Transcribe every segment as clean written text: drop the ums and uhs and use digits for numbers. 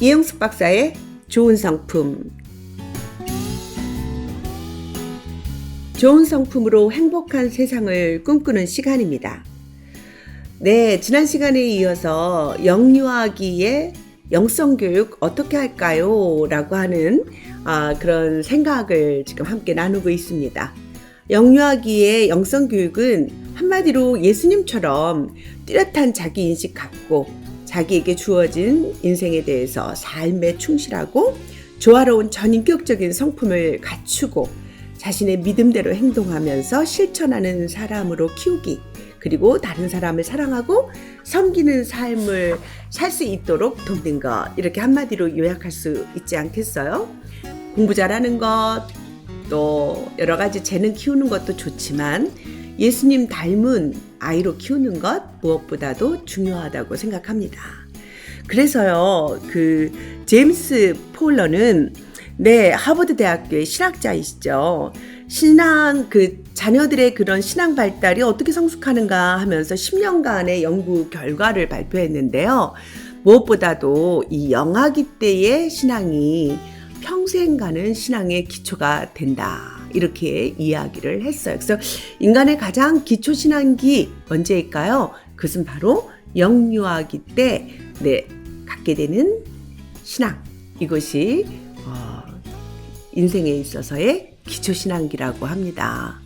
이영숙 박사의 좋은 성품. 좋은 성품으로 행복한 세상을 꿈꾸는 시간입니다. 네, 지난 시간에 이어서 영유아기의 영성교육 어떻게 할까요? 라고 하는 그런 생각을 지금 함께 나누고 있습니다. 영유아기의 영성교육은 한마디로 예수님처럼 뚜렷한 자기인식 갖고 자기에게 주어진 인생에 대해서 삶에 충실하고 조화로운 전인격적인 성품을 갖추고 자신의 믿음대로 행동하면서 실천하는 사람으로 키우기, 그리고 다른 사람을 사랑하고 섬기는 삶을 살 수 있도록 돕는 것, 이렇게 한마디로 요약할 수 있지 않겠어요? 공부 잘하는 것, 또 여러 가지 재능 키우는 것도 좋지만 예수님 닮은 아이로 키우는 것 무엇보다도 중요하다고 생각합니다. 그래서요, 제임스 폴러는 하버드 대학교의 신학자이시죠. 자녀들의 그런 신앙 발달이 어떻게 성숙하는가 하면서 10년간의 연구 결과를 발표했는데요. 무엇보다도 이 영아기 때의 신앙이 평생 가는 신앙의 기초가 된다, 이렇게 이야기를 했어요. 그래서 인간의 가장 기초 신앙기 언제일까요? 그것은 바로 영유아기 때 갖게 되는 신앙, 이것이 인생에 있어서의 기초 신앙기라고 합니다.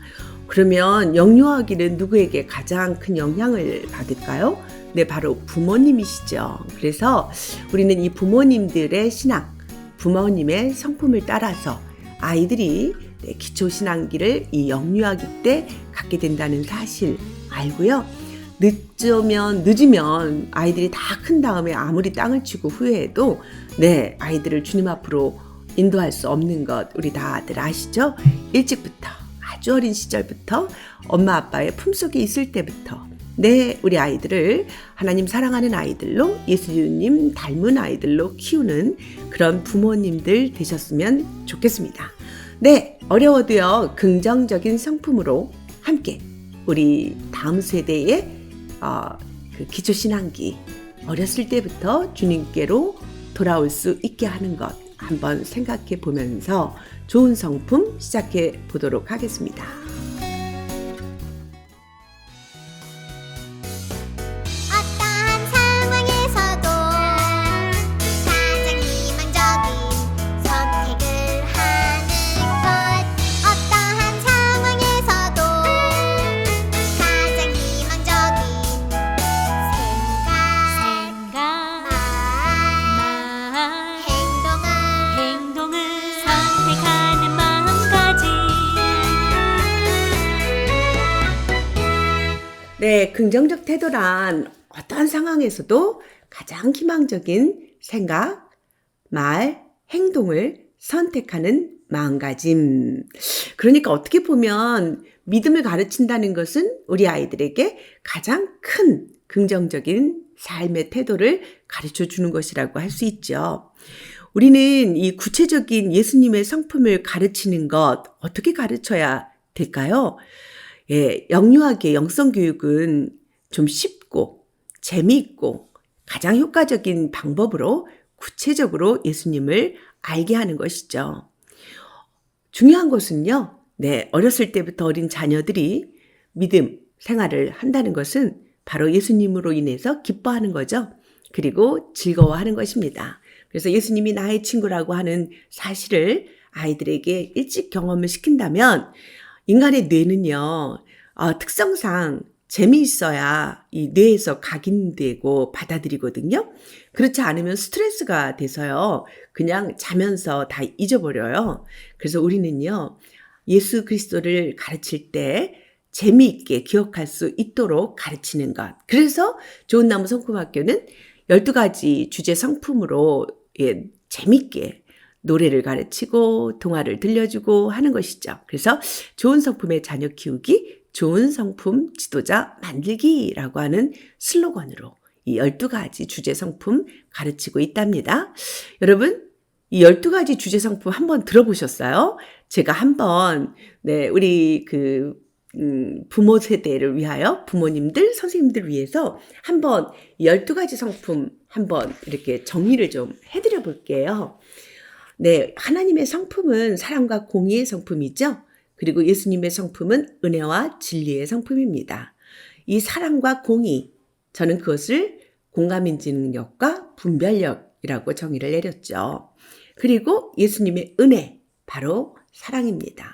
그러면 영유아기는 누구에게 가장 큰 영향을 받을까요? 바로 부모님이시죠. 그래서 우리는 이 부모님들의 신앙, 부모님의 성품을 따라서 아이들이 기초 신앙기를 이 영유아기 때 갖게 된다는 사실 알고요. 늦으면 아이들이 다 큰 다음에 아무리 땅을 치고 후회해도 아이들을 주님 앞으로 인도할 수 없는 것 우리 다들 아시죠? 일찍부터, 아주 어린 시절부터, 엄마 아빠의 품속에 있을 때부터 우리 아이들을 하나님 사랑하는 아이들로, 예수님 닮은 아이들로 키우는 그런 부모님들 되셨으면 좋겠습니다. 어려워도요, 긍정적인 성품으로 함께 우리 다음 세대의 기초신앙기, 어렸을 때부터 주님께로 돌아올 수 있게 하는 것 한번 생각해 보면서 좋은 성품 시작해 보도록 하겠습니다. 어떠한 상황에서도 가장 희망적인 선택을 하는 것. 어떠한 상황에서도 가장 희망적인 생각, 말, 행동을 선택하는 마음가짐. 긍정적 태도란 어떠한 상황에서도 가장 희망적인 생각, 말, 행동을 선택하는 마음가짐. 그러니까 어떻게 보면 믿음을 가르친다는 것은 우리 아이들에게 가장 큰 긍정적인 삶의 태도를 가르쳐 주는 것이라고 할 수 있죠. 우리는 이 구체적인 예수님의 성품을 가르치는 것 어떻게 가르쳐야 될까요? 영유아기의 영성교육은 좀 쉽고 재미있고 가장 효과적인 방법으로 구체적으로 예수님을 알게 하는 것이죠. 중요한 것은요, 어렸을 때부터 어린 자녀들이 믿음 생활을 한다는 것은 바로 예수님으로 인해서 기뻐하는 거죠. 그리고 즐거워하는 것입니다. 그래서 예수님이 나의 친구라고 하는 사실을 아이들에게 일찍 경험을 시킨다면 인간의 뇌는요, 특성상 재미있어야 이 뇌에서 각인되고 받아들이거든요. 그렇지 않으면 스트레스가 돼서요, 그냥 자면서 다 잊어버려요. 그래서 우리는요, 예수 그리스도를 가르칠 때 재미있게 기억할 수 있도록 가르치는 것. 그래서 좋은 나무 성품학교는 12가지 주제 성품으로 재미있게 노래를 가르치고 동화를 들려주고 하는 것이죠. 그래서 좋은 성품의 자녀 키우기, 좋은 성품 지도자 만들기라고 하는 슬로건으로 이 12가지 주제 성품 가르치고 있답니다. 여러분, 이 12가지 주제 성품 한번 들어보셨어요? 제가 한번 우리 부모 세대를 위하여 부모님들, 선생님들 위해서 한번 12가지 성품 한번 이렇게 정리를 좀 해드려 볼게요. 네, 하나님의 성품은 사랑과 공의의 성품이죠. 그리고 예수님의 성품은 은혜와 진리의 성품입니다. 이 사랑과 공의, 저는 그것을 공감인지 능력과 분별력이라고 정의를 내렸죠. 그리고 예수님의 은혜, 바로 사랑입니다.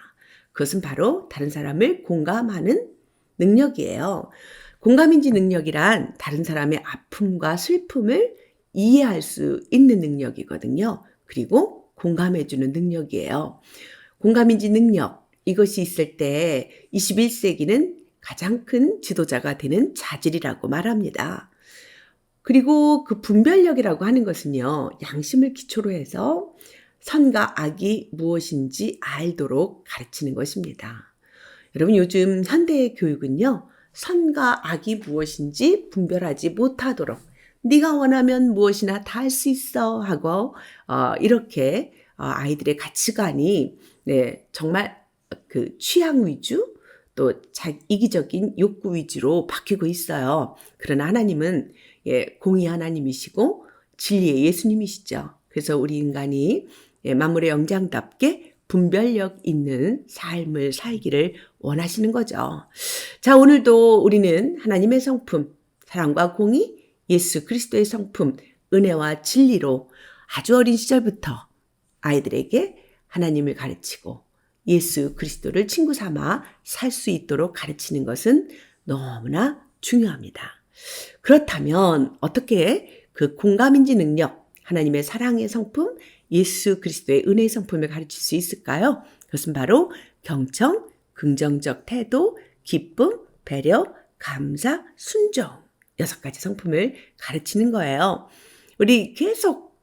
그것은 바로 다른 사람을 공감하는 능력이에요. 공감인지 능력이란 다른 사람의 아픔과 슬픔을 이해할 수 있는 능력이거든요. 그리고 공감해주는 능력이에요. 공감인지 능력, 이것이 있을 때 21세기는 가장 큰 지도자가 되는 자질이라고 말합니다. 그리고 그 분별력이라고 하는 것은요, 양심을 기초로 해서 선과 악이 무엇인지 알도록 가르치는 것입니다. 여러분, 요즘 현대의 교육은요, 선과 악이 무엇인지 분별하지 못하도록 네가 원하면 무엇이나 다 할 수 있어 하고 이렇게 아이들의 가치관이 정말 그 취향 위주 또 이기적인 욕구 위주로 바뀌고 있어요. 그러나 하나님은 공의 하나님이시고 진리의 예수님이시죠. 그래서 우리 인간이 만물의 영장답게 분별력 있는 삶을 살기를 원하시는 거죠. 자, 오늘도 우리는 하나님의 성품, 사랑과 공의, 예수 그리스도의 성품, 은혜와 진리로 아주 어린 시절부터 아이들에게 하나님을 가르치고 예수 그리스도를 친구 삼아 살 수 있도록 가르치는 것은 너무나 중요합니다. 그렇다면 어떻게 그 공감인지 능력, 하나님의 사랑의 성품, 예수 그리스도의 은혜의 성품을 가르칠 수 있을까요? 그것은 바로 경청, 긍정적 태도, 기쁨, 배려, 감사, 순종 6가지 성품을 가르치는 거예요. 우리 계속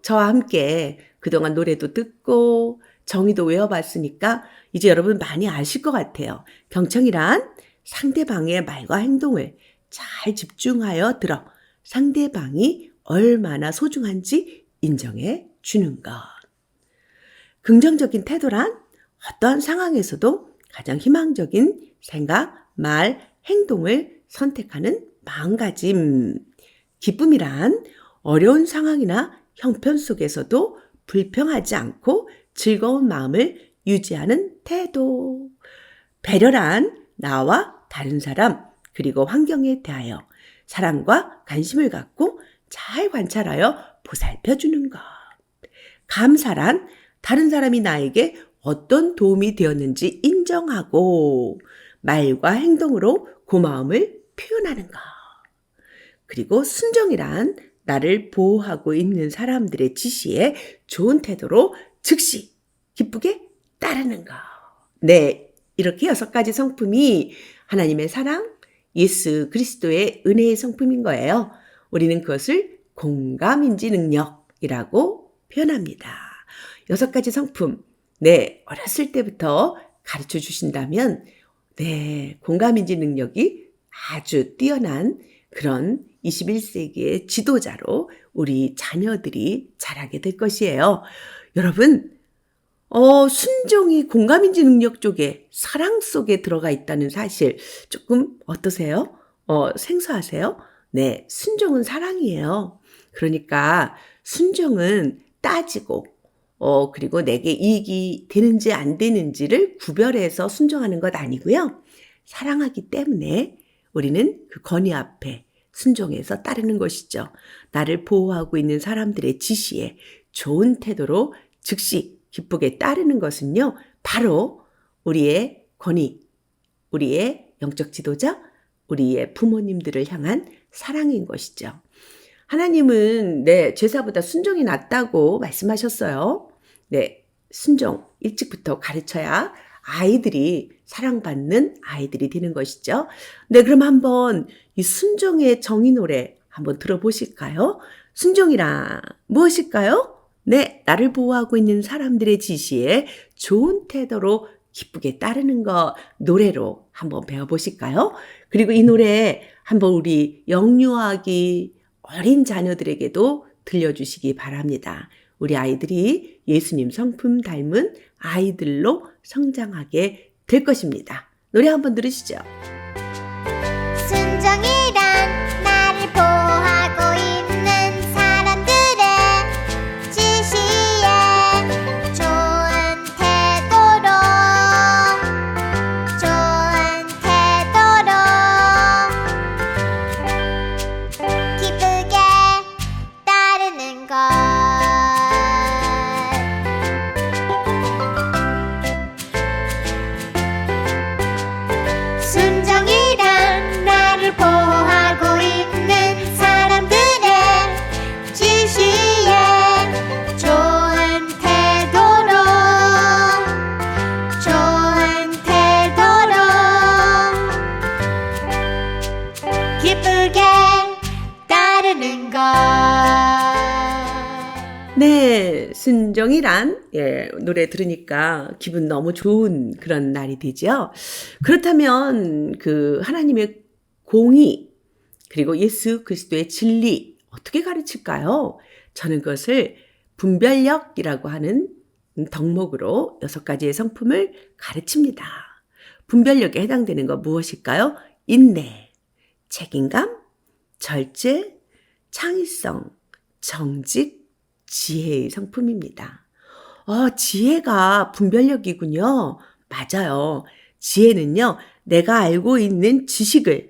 저와 함께 그동안 노래도 듣고 정의도 외워봤으니까 이제 여러분 많이 아실 것 같아요. 경청이란 상대방의 말과 행동을 잘 집중하여 들어 상대방이 얼마나 소중한지 인정해 주는 것. 긍정적인 태도란 어떠한 상황에서도 가장 희망적인 생각, 말, 행동을 선택하는 마음가짐. 기쁨이란 어려운 상황이나 형편 속에서도 불평하지 않고 즐거운 마음을 유지하는 태도. 배려란 나와 다른 사람 그리고 환경에 대하여 사랑과 관심을 갖고 잘 관찰하여 보살펴주는 것. 감사란 다른 사람이 나에게 어떤 도움이 되었는지 인정하고 말과 행동으로 고마움을 표현하는 것. 그리고 순종이란 나를 보호하고 있는 사람들의 지시에 좋은 태도로 즉시 기쁘게 따르는 것. 네, 이렇게 6가지 성품이 하나님의 사랑, 예수 그리스도의 은혜의 성품인 거예요. 우리는 그것을 공감인지 능력이라고 표현합니다. 6가지 성품, 어렸을 때부터 가르쳐 주신다면, 공감인지 능력이 아주 뛰어난 그런 21세기의 지도자로 우리 자녀들이 자라게 될 것이에요. 여러분, 순종이 공감인지 능력 쪽에 사랑 속에 들어가 있다는 사실 조금 어떠세요? 생소하세요? 네, 순종은 사랑이에요. 그러니까 순종은 따지고 그리고 내게 이익이 되는지 안 되는지를 구별해서 순종하는 것 아니고요. 사랑하기 때문에 우리는 그 건의 앞에 순종해서 따르는 것이죠. 나를 보호하고 있는 사람들의 지시에 좋은 태도로 즉시 기쁘게 따르는 것은요. 바로 우리의 권위, 우리의 영적 지도자, 우리의 부모님들을 향한 사랑인 것이죠. 하나님은 제사보다 순종이 낫다고 말씀하셨어요. 순종 일찍부터 가르쳐야 아이들이 사랑받는 아이들이 되는 것이죠. 그럼 한번 이 순종의 정의 노래 한번 들어보실까요? 순종이란 무엇일까요? 나를 보호하고 있는 사람들의 지시에 좋은 태도로 기쁘게 따르는 것 노래로 한번 배워보실까요? 그리고 이 노래 한번 우리 영유아기 어린 자녀들에게도 들려주시기 바랍니다. 우리 아이들이 예수님 성품 닮은 아이들로 성장하게 될 것입니다. 노래 한번 들으시죠. 순정이란 나를 보호하고 있는 사람들의 지시에 좋은 태도로 기쁘게 따르는 것. 순정이란 나를 보호하고 있는 사람들의 지시에 좋은 태도로 기쁘게 따르는 것. 네, 순정이란 노래 들으니까 기분 너무 좋은 그런 날이 되죠. 그렇다면 그 하나님의 공의 그리고 예수 그리스도의 진리 어떻게 가르칠까요? 저는 그것을 분별력이라고 하는 덕목으로 6가지의 성품을 가르칩니다. 분별력에 해당되는 것 무엇일까요? 인내, 책임감, 절제, 창의성, 정직, 지혜의 성품입니다. 지혜가 분별력이군요. 맞아요. 지혜는요, 내가 알고 있는 지식을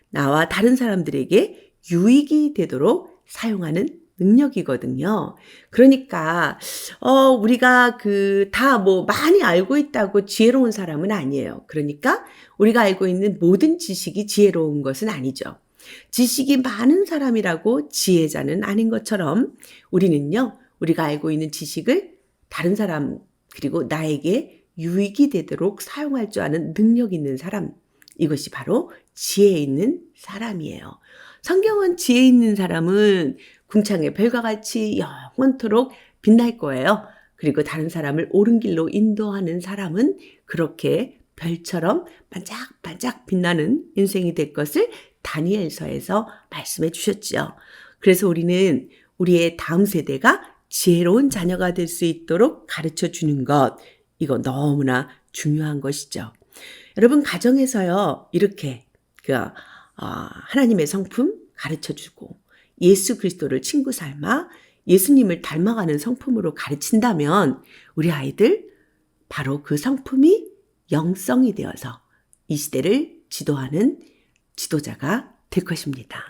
나와 다른 사람들에게 유익이 되도록 사용하는 능력이거든요. 그러니까 우리가 다 많이 알고 있다고 지혜로운 사람은 아니에요. 그러니까 우리가 알고 있는 모든 지식이 지혜로운 것은 아니죠. 지식이 많은 사람이라고 지혜자는 아닌 것처럼 우리는요, 우리가 알고 있는 지식을 다른 사람 그리고 나에게 유익이 되도록 사용할 줄 아는 능력 있는 사람, 이것이 바로 지혜 있는 사람이에요. 성경은 지혜 있는 사람은 궁창의 별과 같이 영원토록 빛날 거예요. 그리고 다른 사람을 옳은 길로 인도하는 사람은 그렇게 별처럼 반짝반짝 빛나는 인생이 될 것을 다니엘서에서 말씀해 주셨죠. 그래서 우리는 우리의 다음 세대가 지혜로운 자녀가 될 수 있도록 가르쳐 주는 것, 이거 너무나 중요한 것이죠. 여러분, 가정에서요, 이렇게 하나님의 성품 가르쳐 주고 예수 그리스도를 친구 삼아 예수님을 닮아가는 성품으로 가르친다면 우리 아이들 바로 그 성품이 영성이 되어서 이 시대를 지도하는 지도자가 될 것입니다.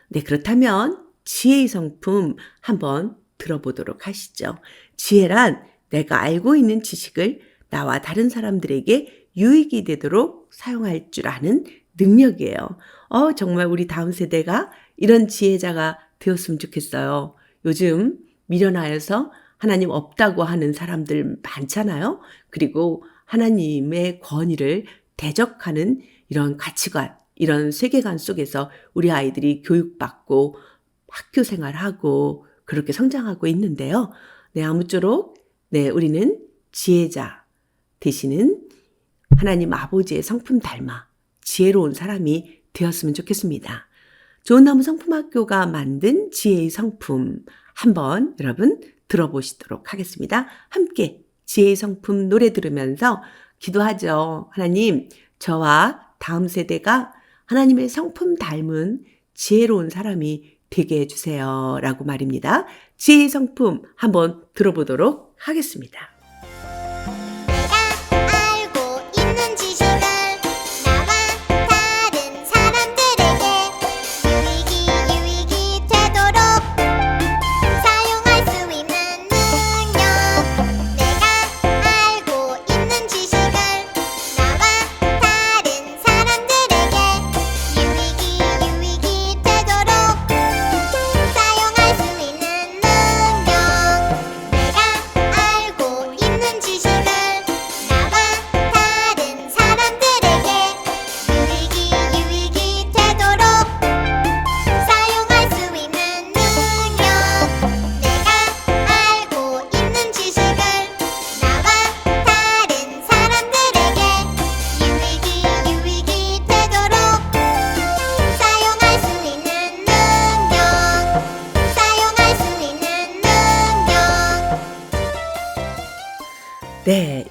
네, 그렇다면 지혜의 성품 한번 들어보도록 하시죠. 지혜란 내가 알고 있는 지식을 나와 다른 사람들에게 유익이 되도록 사용할 줄 아는 능력이에요. 정말 우리 다음 세대가 이런 지혜자가 되었으면 좋겠어요. 요즘 미련하여서 하나님 없다고 하는 사람들 많잖아요. 그리고 하나님의 권위를 대적하는 이런 가치관, 이런 세계관 속에서 우리 아이들이 교육받고 학교 생활하고 그렇게 성장하고 있는데요. 네, 아무쪼록 우리는 지혜자 되시는 하나님 아버지의 성품 닮아 지혜로운 사람이 되었으면 좋겠습니다. 좋은 나무 성품학교가 만든 지혜의 성품 한번 여러분 들어보시도록 하겠습니다. 함께 지혜의 성품 노래 들으면서 기도하죠. 하나님, 저와 다음 세대가 하나님의 성품 닮은 지혜로운 사람이 되게 해주세요. 라고 말입니다. 지혜의 성품 한번 들어보도록 하겠습니다. 내가 알고 있는 지식을 나와 다른 사람들에게 유익이 되도록 사용할 수 있는 능력. 내가 알고 있는 지식을 나와 다른 사람들에게 유익이 되도록 사용할 수 있는 능력. 내가 알고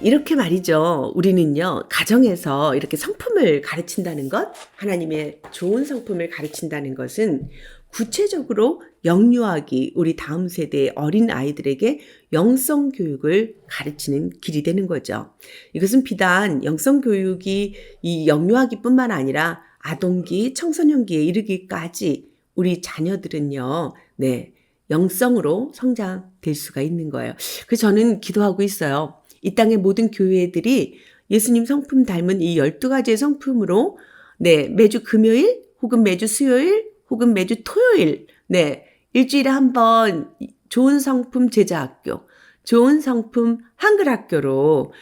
이렇게 말이죠. 우리는요, 가정에서 이렇게 성품을 가르친다는 것, 하나님의 좋은 성품을 가르친다는 것은 구체적으로 영유아기, 우리 다음 세대의 어린 아이들에게 영성 교육을 가르치는 길이 되는 거죠. 이것은 비단 영성 교육이 이 영유아기뿐만 아니라 아동기, 청소년기에 이르기까지 우리 자녀들은요, 네, 영성으로 성장될 수가 있는 거예요. 그래서 저는 기도하고 있어요. 이 땅의 모든 교회들이 예수님 성품 닮은 이 12가지의 성품으로 네, 매주 금요일 혹은 매주 수요일 혹은 매주 토요일 네, 일주일에 한 번 좋은 성품 제자학교, 좋은 성품 한글학교로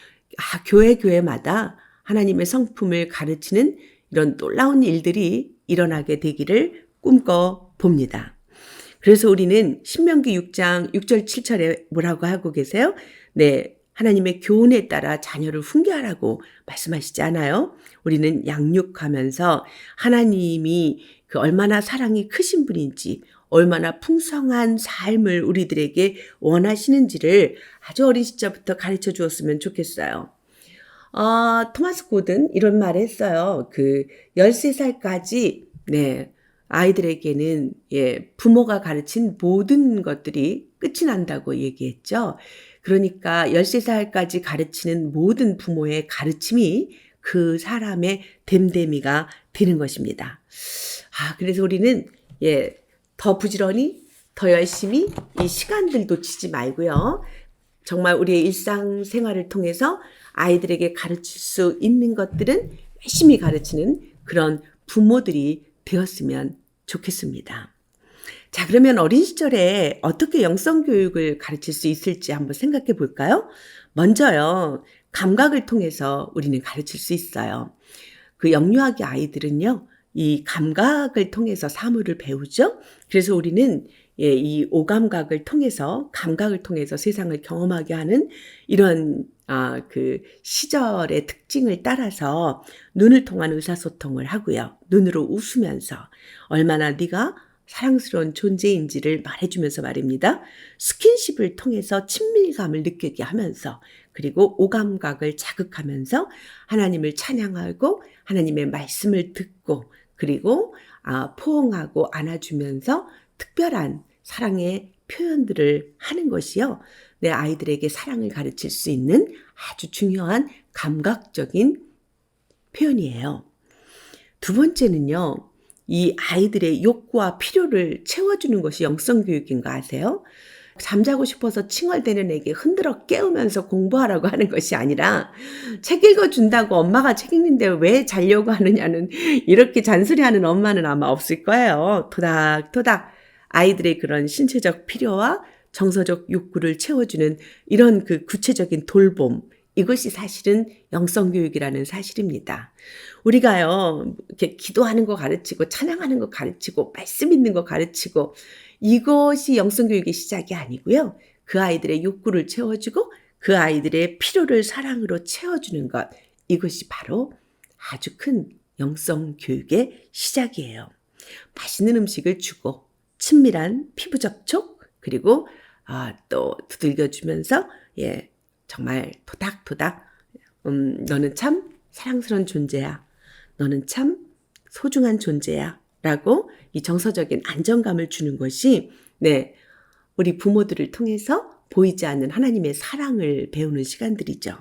교회마다 하나님의 성품을 가르치는 이런 놀라운 일들이 일어나게 되기를 꿈꿔 봅니다. 그래서 우리는 신명기 6장 6절 7절에 뭐라고 하고 계세요? 네, 하나님의 교훈에 따라 자녀를 훈계하라고 말씀하시지 않아요? 우리는 양육하면서 하나님이 그 얼마나 사랑이 크신 분인지, 얼마나 풍성한 삶을 우리들에게 원하시는지를 아주 어린 시절부터 가르쳐 주었으면 좋겠어요. 토마스 고든 이런 말을 했어요. 그 13살까지 네, 아이들에게는 부모가 가르친 모든 것들이 끝이 난다고 얘기했죠. 그러니까 13살까지 가르치는 모든 부모의 가르침이 그 사람의 됨됨이가 되는 것입니다. 그래서 우리는 더 부지런히, 더 열심히 이 시간들 놓치지 말고요. 정말 우리의 일상생활을 통해서 아이들에게 가르칠 수 있는 것들은 열심히 가르치는 그런 부모들이 되었으면 좋겠습니다. 자, 그러면 어린 시절에 어떻게 영성교육을 가르칠 수 있을지 한번 생각해 볼까요? 먼저요, 감각을 통해서 우리는 가르칠 수 있어요. 그 영유아기 아이들은요, 이 감각을 통해서 사물을 배우죠. 그래서 우리는 이 오감각을 통해서, 감각을 통해서 세상을 경험하게 하는 이런 그 시절의 특징을 따라서 눈을 통한 의사소통을 하고요. 눈으로 웃으면서 얼마나 네가 사랑스러운 존재인지를 말해주면서 말입니다. 스킨십을 통해서 친밀감을 느끼게 하면서, 그리고 오감각을 자극하면서 하나님을 찬양하고 하나님의 말씀을 듣고, 그리고 포옹하고 안아주면서 특별한 사랑의 표현들을 하는 것이요, 내 아이들에게 사랑을 가르칠 수 있는 아주 중요한 감각적인 표현이에요. 두 번째는요, 이 아이들의 욕구와 필요를 채워주는 것이 영성교육인 거 아세요? 잠자고 싶어서 칭얼대는 애기 흔들어 깨우면서 공부하라고 하는 것이 아니라, 책 읽어준다고 엄마가 책 읽는데 왜 자려고 하느냐는, 이렇게 잔소리하는 엄마는 아마 없을 거예요. 토닥토닥 아이들의 그런 신체적 필요와 정서적 욕구를 채워주는 이런 그 구체적인 돌봄, 이것이 사실은 영성교육이라는 사실입니다. 우리가요, 이렇게 기도하는 거 가르치고 찬양하는 거 가르치고 말씀 있는 거 가르치고, 이것이 영성교육의 시작이 아니고요. 그 아이들의 욕구를 채워주고 그 아이들의 필요를 사랑으로 채워주는 것, 이것이 바로 아주 큰 영성교육의 시작이에요. 맛있는 음식을 주고 친밀한 피부 접촉, 그리고 또 두들겨주면서 정말 토닥토닥 너는 참 사랑스러운 존재야, 너는 참 소중한 존재야 라고 이 정서적인 안정감을 주는 것이 우리 부모들을 통해서 보이지 않는 하나님의 사랑을 배우는 시간들이죠.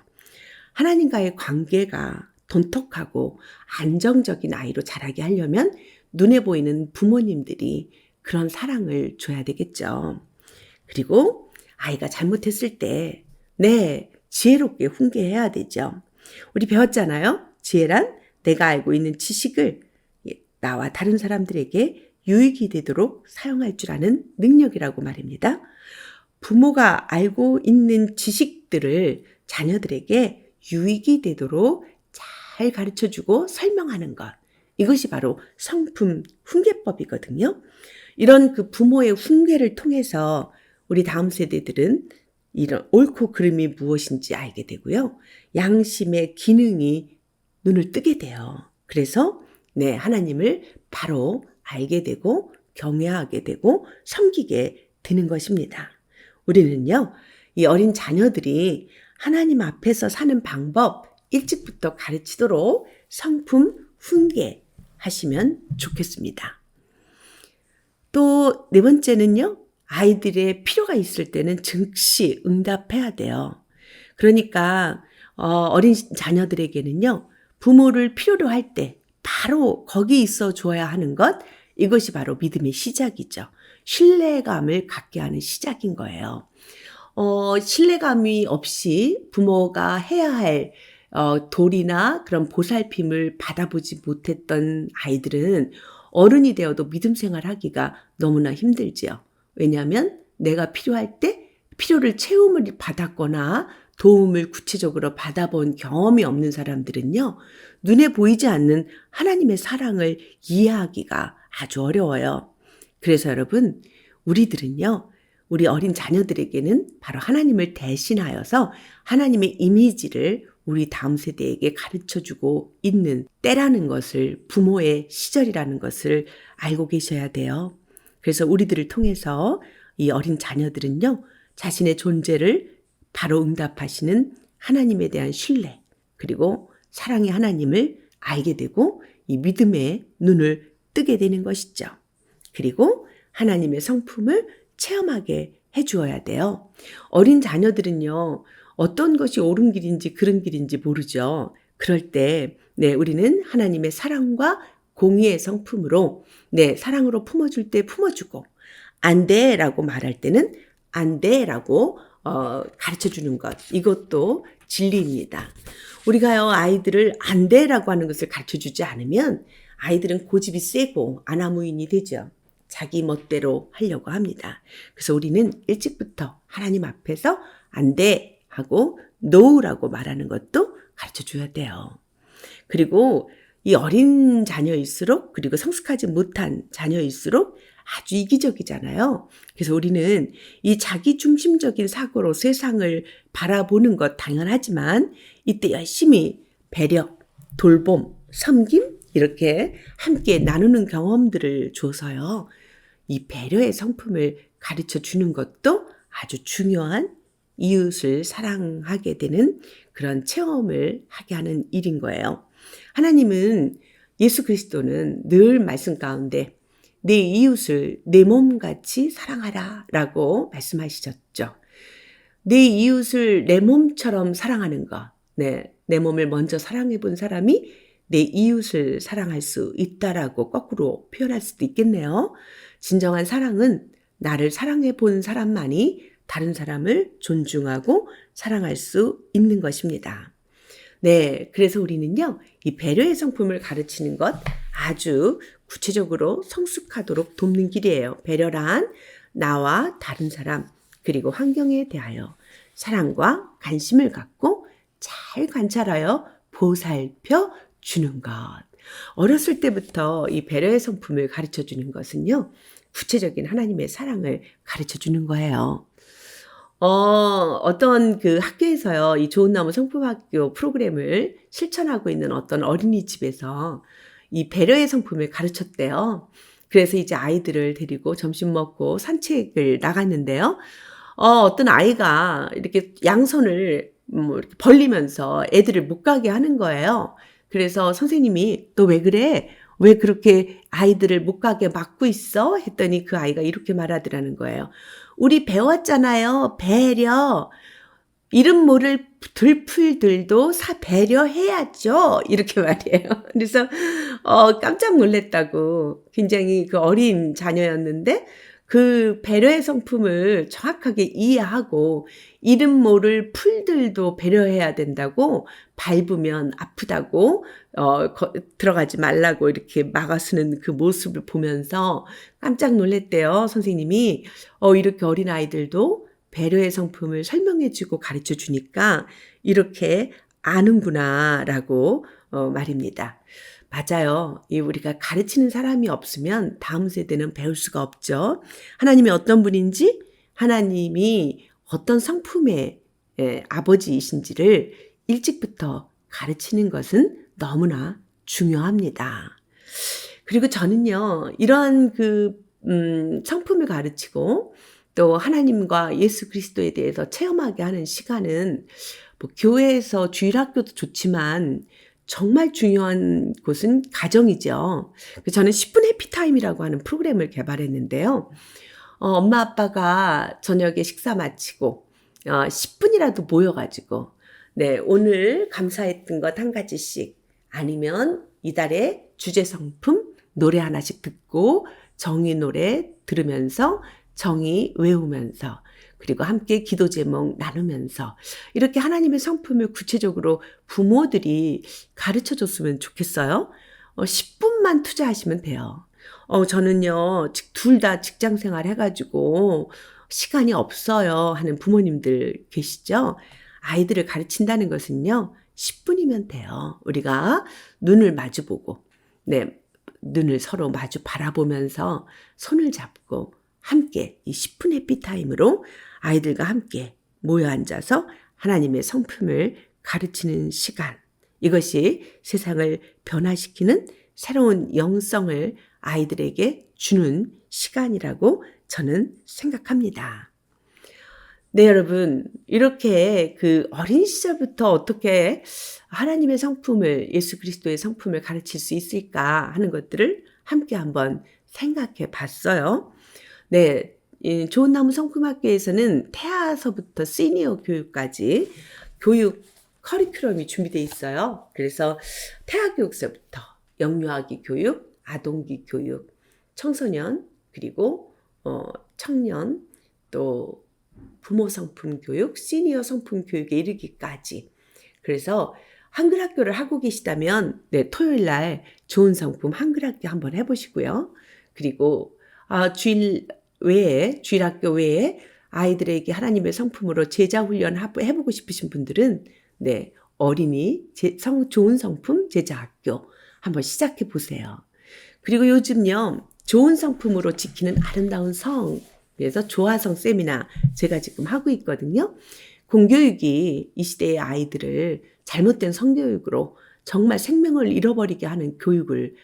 하나님과의 관계가 돈독하고 안정적인 아이로 자라게 하려면 눈에 보이는 부모님들이 그런 사랑을 줘야 되겠죠. 그리고 아이가 잘못했을 때 지혜롭게 훈계해야 되죠. 우리 배웠잖아요. 지혜란 내가 알고 있는 지식을 나와 다른 사람들에게 유익이 되도록 사용할 줄 아는 능력이라고 말입니다. 부모가 알고 있는 지식들을 자녀들에게 유익이 되도록 잘 가르쳐주고 설명하는 것, 이것이 바로 성품 훈계법이거든요. 이런 그 부모의 훈계를 통해서 우리 다음 세대들은 이런 옳고 그름이 무엇인지 알게 되고요. 양심의 기능이 눈을 뜨게 돼요. 그래서 하나님을 바로 알게 되고 경외하게 되고 섬기게 되는 것입니다. 우리는요, 이 어린 자녀들이 하나님 앞에서 사는 방법 일찍부터 가르치도록 성품 훈계하시면 좋겠습니다. 또 네 번째는요. 아이들의 필요가 있을 때는 즉시 응답해야 돼요. 그러니까 어린 자녀들에게는요. 부모를 필요로 할 때 바로 거기 있어 줘야 하는 것, 이것이 바로 믿음의 시작이죠. 신뢰감을 갖게 하는 시작인 거예요. 신뢰감이 없이 부모가 해야 할 도리나 그런 보살핌을 받아보지 못했던 아이들은 어른이 되어도 믿음 생활하기가 너무나 힘들지요. 왜냐하면 내가 필요할 때 필요를 채움을 받았거나 도움을 구체적으로 받아본 경험이 없는 사람들은요. 눈에 보이지 않는 하나님의 사랑을 이해하기가 아주 어려워요. 그래서 여러분, 우리들은요. 우리 어린 자녀들에게는 바로 하나님을 대신하여서 하나님의 이미지를 우리 다음 세대에게 가르쳐주고 있는 때라는 것을, 부모의 시절이라는 것을 알고 계셔야 돼요. 그래서 우리들을 통해서 이 어린 자녀들은요. 자신의 존재를 바로 응답하시는 하나님에 대한 신뢰, 그리고 사랑의 하나님을 알게 되고 이 믿음의 눈을 뜨게 되는 것이죠. 그리고 하나님의 성품을 체험하게 해주어야 돼요. 어린 자녀들은요. 어떤 것이 옳은 길인지 그른 길인지 모르죠. 그럴 때 우리는 하나님의 사랑과 공의의 성품으로 사랑으로 품어줄 때 품어주고 안 돼라고 말할 때는 안 돼라고 가르쳐주는 것, 이것도 진리입니다. 우리가요 아이들을 안 돼라고 하는 것을 가르쳐주지 않으면 아이들은 고집이 세고 아나무인이 되죠. 자기 멋대로 하려고 합니다. 그래서 우리는 일찍부터 하나님 앞에서 안 돼 하고 no라고 말하는 것도 가르쳐줘야 돼요. 그리고 이 어린 자녀일수록, 그리고 성숙하지 못한 자녀일수록 아주 이기적이잖아요. 그래서 우리는 이 자기 중심적인 사고로 세상을 바라보는 것 당연하지만 이때 열심히 배려, 돌봄, 섬김 이렇게 함께 나누는 경험들을 줘서요. 이 배려의 성품을 가르쳐 주는 것도 아주 중요한 이웃을 사랑하게 되는 그런 체험을 하게 하는 일인 거예요. 하나님은, 예수 그리스도는 늘 말씀 가운데 내 이웃을 내 몸같이 사랑하라 라고 말씀하셨죠. 내 이웃을 내 몸처럼 사랑하는 것. 내 몸을 먼저 사랑해 본 사람이 내 이웃을 사랑할 수 있다라고 거꾸로 표현할 수도 있겠네요. 진정한 사랑은 나를 사랑해 본 사람만이 다른 사람을 존중하고 사랑할 수 있는 것입니다. 그래서 우리는요, 이 배려의 성품을 가르치는 것 아주 구체적으로 성숙하도록 돕는 길이에요. 배려란 나와 다른 사람, 그리고 환경에 대하여 사랑과 관심을 갖고 잘 관찰하여 보살펴 주는 것. 어렸을 때부터 이 배려의 성품을 가르쳐 주는 것은요, 구체적인 하나님의 사랑을 가르쳐 주는 거예요. 어떤 그 학교에서요, 이 좋은 나무 성품학교 프로그램을 실천하고 있는 어떤 어린이집에서 이 배려의 성품을 가르쳤대요. 그래서 이제 아이들을 데리고 점심 먹고 산책을 나갔는데요. 어떤 아이가 이렇게 양손을 이렇게 벌리면서 애들을 못 가게 하는 거예요. 그래서 선생님이 너 왜 그래? 왜 그렇게 아이들을 못 가게 막고 있어? 했더니 그 아이가 이렇게 말하더라는 거예요. 우리 배웠잖아요. 배려. 이름 모를 들풀들도 배려해야죠. 이렇게 말이에요. 그래서 깜짝 놀랐다고. 굉장히 그 어린 자녀였는데 그 배려의 성품을 정확하게 이해하고 이름 모를 풀들도 배려해야 된다고, 밟으면 아프다고 들어가지 말라고 이렇게 막아쓰는 그 모습을 보면서 깜짝 놀랐대요. 선생님이 이렇게 어린아이들도 배려의 성품을 설명해주고 가르쳐주니까 이렇게 아는구나 라고 말입니다. 맞아요. 우리가 가르치는 사람이 없으면 다음 세대는 배울 수가 없죠. 하나님이 어떤 분인지, 하나님이 어떤 성품의 아버지이신지를 일찍부터 가르치는 것은 너무나 중요합니다. 그리고 저는요, 이러한 성품을 가르치고 또 하나님과 예수 그리스도에 대해서 체험하게 하는 시간은 뭐 교회에서 주일학교도 좋지만 정말 중요한 곳은 가정이죠. 그래서 저는 10분 해피타임이라고 하는 프로그램을 개발했는데요. 엄마 아빠가 저녁에 식사 마치고 10분이라도 모여가지고 네, 오늘 감사했던 것 한 가지씩 아니면 이달의 주제 성품 노래 하나씩 듣고 정의 노래 들으면서 정의 외우면서 그리고 함께 기도 제목 나누면서 이렇게 하나님의 성품을 구체적으로 부모들이 가르쳐 줬으면 좋겠어요. 10분만 투자하시면 돼요. 저는요, 둘 다 직장 생활 해가지고 시간이 없어요 하는 부모님들 계시죠? 아이들을 가르친다는 것은요, 10분이면 돼요. 우리가 눈을 마주보고, 네, 눈을 서로 마주 바라보면서 손을 잡고 함께 이 10분 해피타임으로 아이들과 함께 모여 앉아서 하나님의 성품을 가르치는 시간. 이것이 세상을 변화시키는 새로운 영성을 아이들에게 주는 시간이라고 저는 생각합니다. 네, 여러분. 이렇게 그 어린 시절부터 어떻게 하나님의 성품을, 예수 그리스도의 성품을 가르칠 수 있을까 하는 것들을 함께 한번 생각해 봤어요. 네. 좋은 나무 성품학교에서는 태아서부터 시니어 교육까지 교육 커리큘럼이 준비되어 있어요. 그래서 태아교육서부터 영유아기 교육, 아동기 교육, 청소년, 그리고 청년, 또 부모 성품 교육, 시니어 성품 교육에 이르기까지. 그래서 한글 학교를 하고 계시다면 네, 토요일 날 좋은 성품 한글 학교 한번 해보시고요. 그리고 주일학교 외에 아이들에게 하나님의 성품으로 제자 훈련 해보고 싶으신 분들은 네, 어린이 좋은 성품 제자 학교 한번 시작해 보세요. 그리고 요즘요, 좋은 성품으로 지키는 아름다운 성, 그래서 조화성 세미나 제가 지금 하고 있거든요. 공교육이 이 시대의 아이들을 잘못된 성교육으로 정말 생명을 잃어버리게 하는 교육을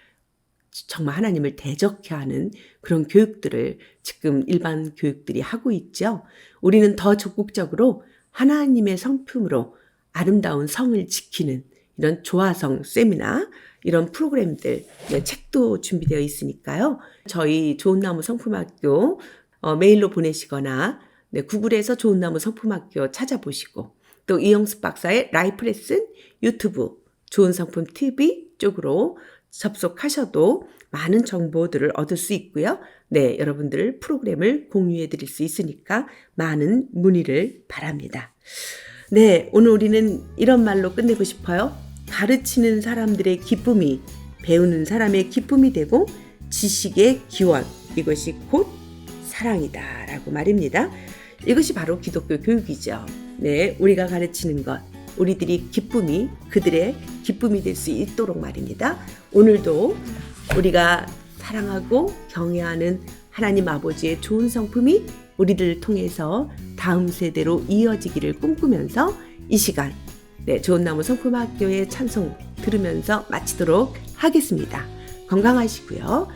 정말 하나님을 대적해 하는 그런 교육들을 지금 일반 교육들이 하고 있죠. 우리는 더 적극적으로 하나님의 성품으로 아름다운 성을 지키는 이런 조화성 세미나, 이런 프로그램들, 네, 책도 준비되어 있으니까요. 저희 좋은나무 성품학교 메일로 보내시거나 네, 구글에서 좋은나무 성품학교 찾아보시고 또 이영숙 박사의 라이프 레슨 유튜브 좋은 성품 TV 쪽으로 접속하셔도 많은 정보들을 얻을 수 있고요. 네, 여러분들 프로그램을 공유해 드릴 수 있으니까 많은 문의를 바랍니다. 네, 오늘 우리는 이런 말로 끝내고 싶어요. 가르치는 사람들의 기쁨이 배우는 사람의 기쁨이 되고 지식의 기원, 이것이 곧 사랑이다 라고 말입니다. 이것이 바로 기독교 교육이죠. 네, 우리가 가르치는 것, 우리들이 기쁨이 그들의 기쁨이 될 수 있도록 말입니다. 오늘도 우리가 사랑하고 경외하는 하나님 아버지의 좋은 성품이 우리들을 통해서 다음 세대로 이어지기를 꿈꾸면서 이 시간 네, 좋은나무 성품학교의 찬송 들으면서 마치도록 하겠습니다. 건강하시고요.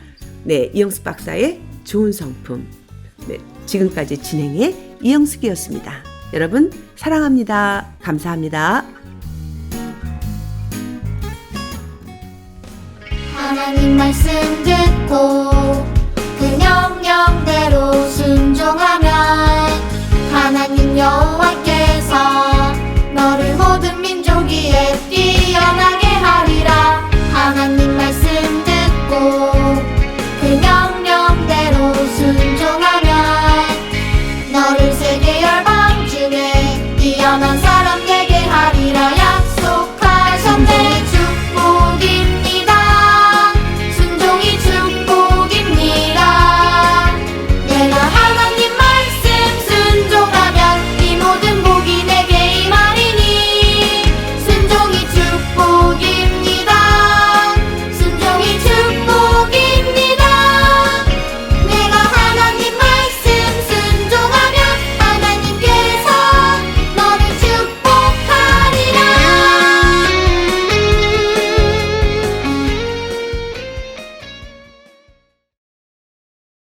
네, 이영숙 박사의 좋은 성품. 네, 지금까지 진행의 이영숙이었습니다. 여러분 사랑합니다. 감사합니다. 하나님 말씀 듣고